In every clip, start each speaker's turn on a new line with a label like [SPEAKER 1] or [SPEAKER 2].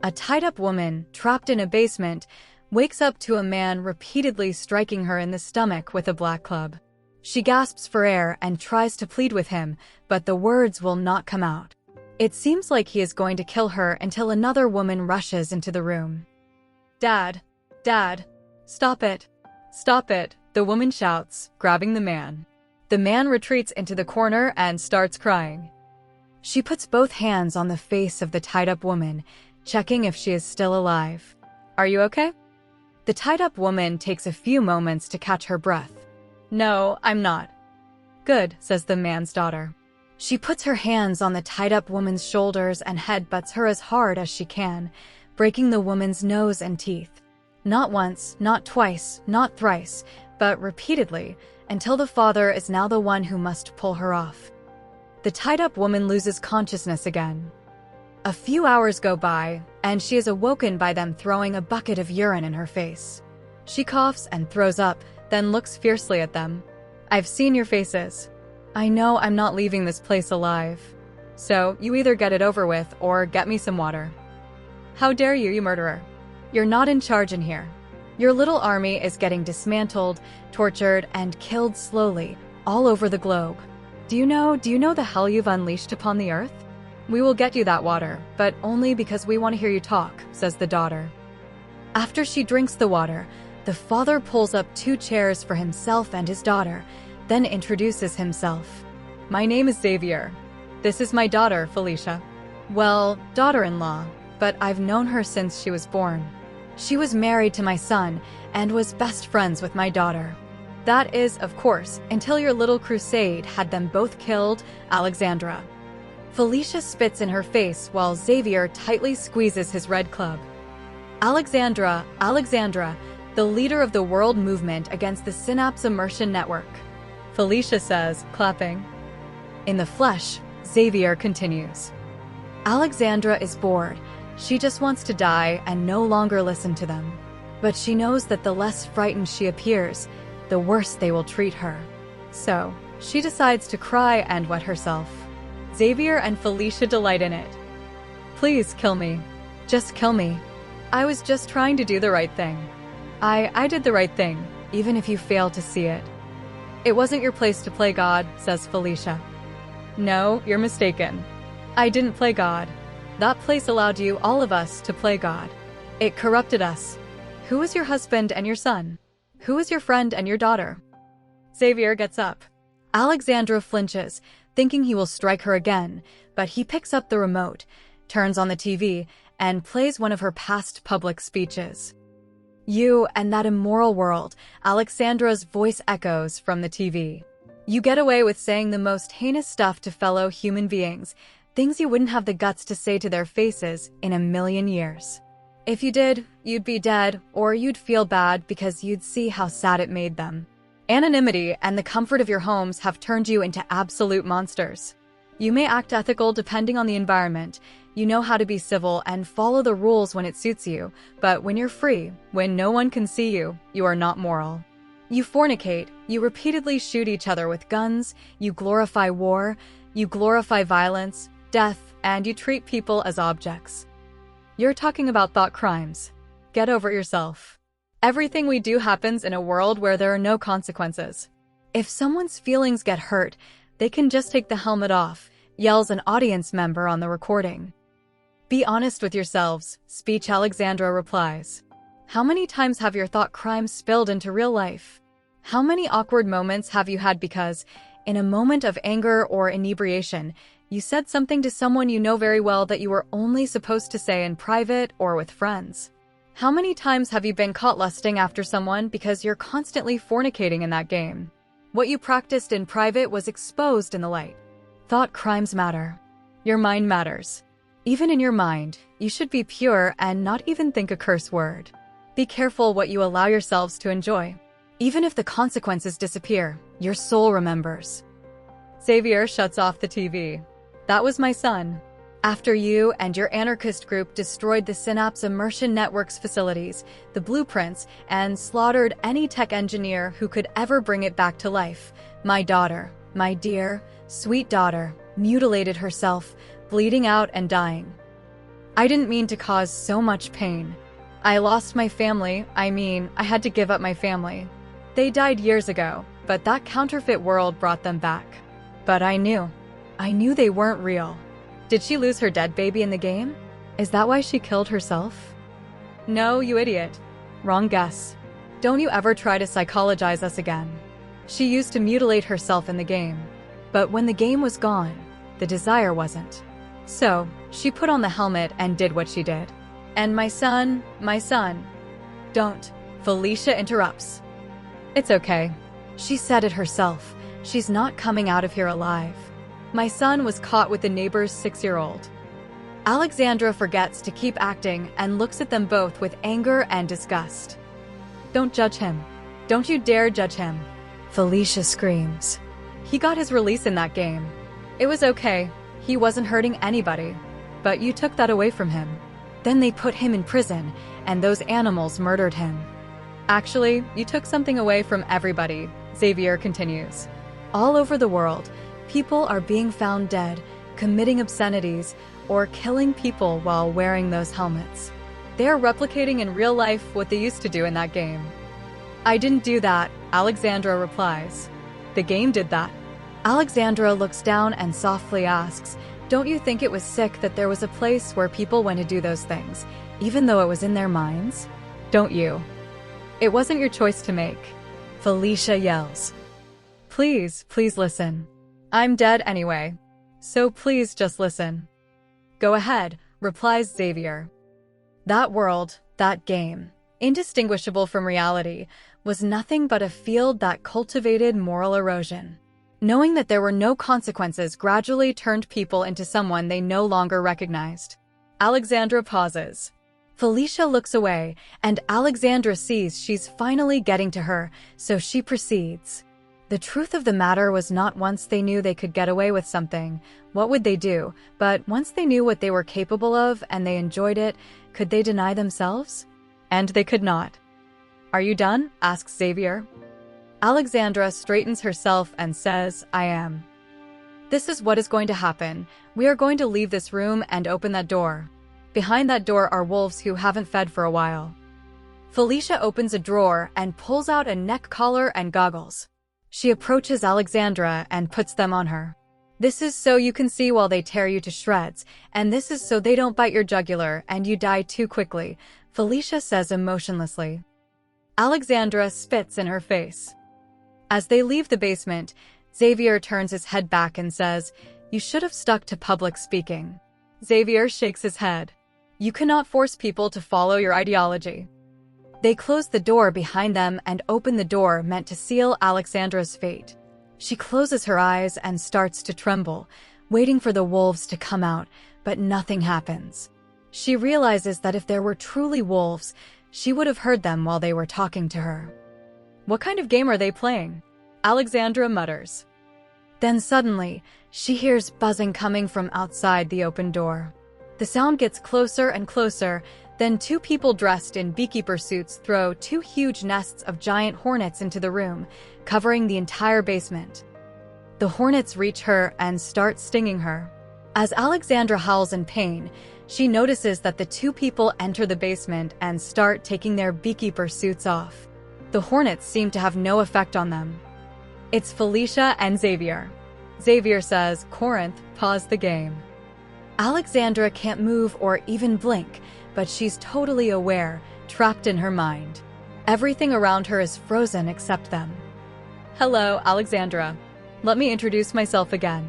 [SPEAKER 1] A tied-up woman, trapped in a basement, wakes up to a man repeatedly striking her in the stomach with a black club. She gasps for air and tries to plead with him, but the words will not come out. It seems like he is going to kill her until another woman rushes into the room. "Dad! Dad! Stop it! Stop it!" the woman shouts, grabbing the man. The man retreats into the corner and starts crying. She puts both hands on the face of the tied-up woman, checking if she is still alive. "Are you okay?" The tied-up woman takes a few moments to catch her breath. "No, I'm not." "Good," says the man's daughter. She puts her hands on the tied-up woman's shoulders and headbutts her as hard as she can, breaking the woman's nose and teeth. Not once, not twice, not thrice, but repeatedly, until the father is now the one who must pull her off. The tied-up woman loses consciousness again. A few hours go by, and she is awoken by them throwing a bucket of urine in her face. She coughs and throws up, then looks fiercely at them. "I've seen your faces. I know I'm not leaving this place alive. So you either get it over with or get me some water." "How dare you, you murderer? You're not in charge in here. Your little army is getting dismantled, tortured, and killed slowly, all over the globe. Do you know the hell you've unleashed upon the earth? We will get you that water, but only because we want to hear you talk," says the daughter. After she drinks the water, the father pulls up 2 chairs for himself and his daughter, then introduces himself. "My name is Xavier. This is my daughter, Felicia. Well, daughter-in-law, but I've known her since she was born. She was married to my son and was best friends with my daughter. That is, of course, until your little crusade had them both killed, Alexandra." Felicia spits in her face while Xavier tightly squeezes his red club. "Alexandra, Alexandra, the leader of the world movement against the synapse immersion network," Felicia says, clapping. In the flesh, Xavier continues. "Alexandra is bored. She just wants to die and no longer listen to them. But she knows that the less frightened she appears, the worse they will treat her. So, she decides to cry and wet herself. Xavier and Felicia delight in it. "Please kill me. Just kill me. I was just trying to do the right thing. I did the right thing, even if you fail to see it." "It wasn't your place to play God," says Felicia. "No, you're mistaken. I didn't play God. That place allowed you, all of us, to play God. It corrupted us. Who is your husband and your son? Who is your friend and your daughter?" Xavier gets up. Alexandra flinches, thinking he will strike her again, but he picks up the remote, turns on the TV, and plays one of her past public speeches. "You and that immoral world," Alexandra's voice echoes from the TV. "You get away with saying the most heinous stuff to fellow human beings, things you wouldn't have the guts to say to their faces in 1,000,000 years. If you did, you'd be dead, or you'd feel bad because you'd see how sad it made them. Anonymity and the comfort of your homes have turned you into absolute monsters. You may act ethical depending on the environment. You know how to be civil and follow the rules when it suits you, but when you're free, when no one can see you, you are not moral. You fornicate, you repeatedly shoot each other with guns, you glorify war, you glorify violence, death, and you treat people as objects. You're talking about thought crimes. Get over yourself. Everything we do happens in a world where there are no consequences. If someone's feelings get hurt, they can just take the helmet off," yells an audience member on the recording. "Be honest with yourselves," speech Alexandra replies. "How many times have your thought crimes spilled into real life? How many awkward moments have you had because, in a moment of anger or inebriation, you said something to someone you know very well that you were only supposed to say in private or with friends? How many times have you been caught lusting after someone because you're constantly fornicating in that game? What you practiced in private was exposed in the light. Thought crimes matter. Your mind matters. Even in your mind, you should be pure and not even think a curse word. Be careful what you allow yourselves to enjoy. Even if the consequences disappear, your soul remembers." Xavier shuts off the TV. "That was my son. After you and your anarchist group destroyed the Synapse Immersion Network's facilities, the blueprints, and slaughtered any tech engineer who could ever bring it back to life, my daughter, my dear, sweet daughter, mutilated herself, bleeding out and dying. I didn't mean to cause so much pain. I lost my family. I had to give up my family. They died years ago, but that counterfeit world brought them back. But I knew they weren't real. Did she lose her dead baby in the game? Is that why she killed herself? No, you idiot. Wrong guess. Don't you ever try to psychologize us again. She used to mutilate herself in the game. But when the game was gone, the desire wasn't. So, she put on the helmet and did what she did. And my son. Don't. Felicia interrupts. It's okay. She said it herself. She's not coming out of here alive. My son was caught with the neighbor's 6-year-old. Alexandra forgets to keep acting and looks at them both with anger and disgust. Don't judge him. Don't you dare judge him. Felicia screams. He got his release in that game. It was okay. He wasn't hurting anybody. But you took that away from him. Then they put him in prison, and those animals murdered him. Actually, you took something away from everybody, Xavier continues. All over the world, people are being found dead, committing obscenities, or killing people while wearing those helmets. They are replicating in real life what they used to do in that game. I didn't do that, Alexandra replies. The game did that. Alexandra looks down and softly asks, don't you think it was sick that there was a place where people went to do those things, even though it was in their minds? Don't you? It wasn't your choice to make. Felicia yells. Please listen. I'm dead anyway. So please just listen. Go ahead, replies Xavier. That world, that game, indistinguishable from reality, was nothing but a field that cultivated moral erosion. Knowing that there were no consequences gradually turned people into someone they no longer recognized. Alexandra pauses. Felicia looks away, and Alexandra sees she's finally getting to her, so she proceeds. The truth of the matter was not once they knew they could get away with something, what would they do, but once they knew what they were capable of and they enjoyed it, could they deny themselves? And they could not. Are you done? Asks Xavier. Alexandra straightens herself and says, I am. This is what is going to happen. We are going to leave this room and open that door. Behind that door are wolves who haven't fed for a while. Felicia opens a drawer and pulls out a neck collar and goggles. She approaches Alexandra and puts them on her. This is so you can see while they tear you to shreds, and this is so they don't bite your jugular and you die too quickly, Felicia says emotionlessly. Alexandra spits in her face. As they leave the basement, Xavier turns his head back and says, you should have stuck to public speaking. Xavier shakes his head. You cannot force people to follow your ideology. They close the door behind them and open the door meant to seal Alexandra's fate. She closes her eyes and starts to tremble, waiting for the wolves to come out, but nothing happens. She realizes that if there were truly wolves, she would have heard them while they were talking to her. What kind of game are they playing? Alexandra mutters. Then suddenly, she hears buzzing coming from outside the open door. The sound gets closer and closer, then two people dressed in beekeeper suits throw two huge nests of giant hornets into the room, covering the entire basement. The hornets reach her and start stinging her. As Alexandra howls in pain, she notices that the two people enter the basement and start taking their beekeeper suits off. The hornets seem to have no effect on them. It's Felicia and Xavier. Xavier says, Corinth, pause the game. Alexandra can't move or even blink, but she's totally aware, trapped in her mind. Everything around her is frozen except them. Hello, Alexandra. Let me introduce myself again.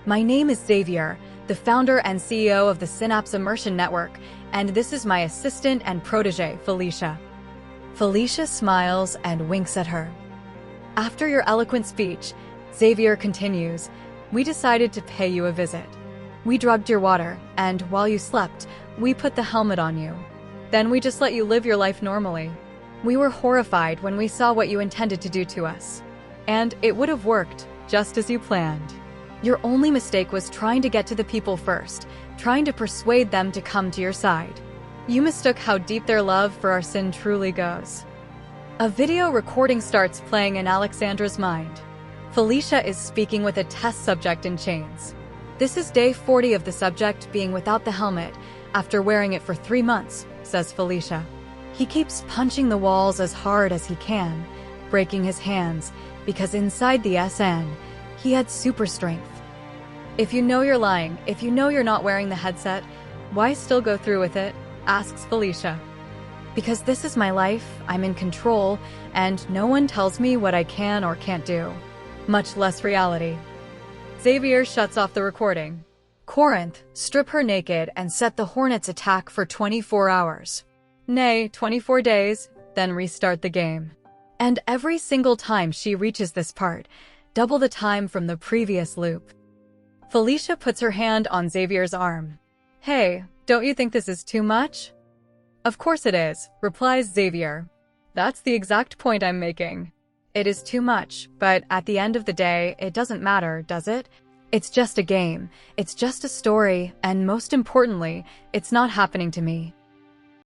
[SPEAKER 1] My name is Xavier, the founder and CEO of the Synapse Immersion Network, and this is my assistant and protege, Felicia. Felicia smiles and winks at her. After your eloquent speech, Xavier continues, we decided to pay you a visit. We drugged your water, and while you slept, we put the helmet on you. Then we just let you live your life normally. We were horrified when we saw what you intended to do to us. And it would have worked, just as you planned. Your only mistake was trying to get to the people first, trying to persuade them to come to your side. You mistook how deep their love for our sin truly goes. A video recording starts playing in Alexandra's mind. Felicia is speaking with a test subject in chains. This is day 40 of the subject being without the helmet. after wearing it for 3 months, says Felicia. He keeps punching the walls as hard as he can, breaking his hands, because inside the SN, he had super strength. If you know you're lying, if you know you're not wearing the headset, why still go through with it? Asks Felicia. Because this is my life, I'm in control, and no one tells me what I can or can't do. Much less reality. Xavier shuts off the recording. Corinth, strip her naked and set the Hornets' attack for 24 hours. Nay, 24 days, then restart the game. And every single time she reaches this part, double the time from the previous loop. Felicia puts her hand on Xavier's arm. Hey, don't you think this is too much? Of course it is, replies Xavier. That's the exact point I'm making. It is too much, but at the end of the day, it doesn't matter, does it? It's just a game, it's just a story, and most importantly, it's not happening to me.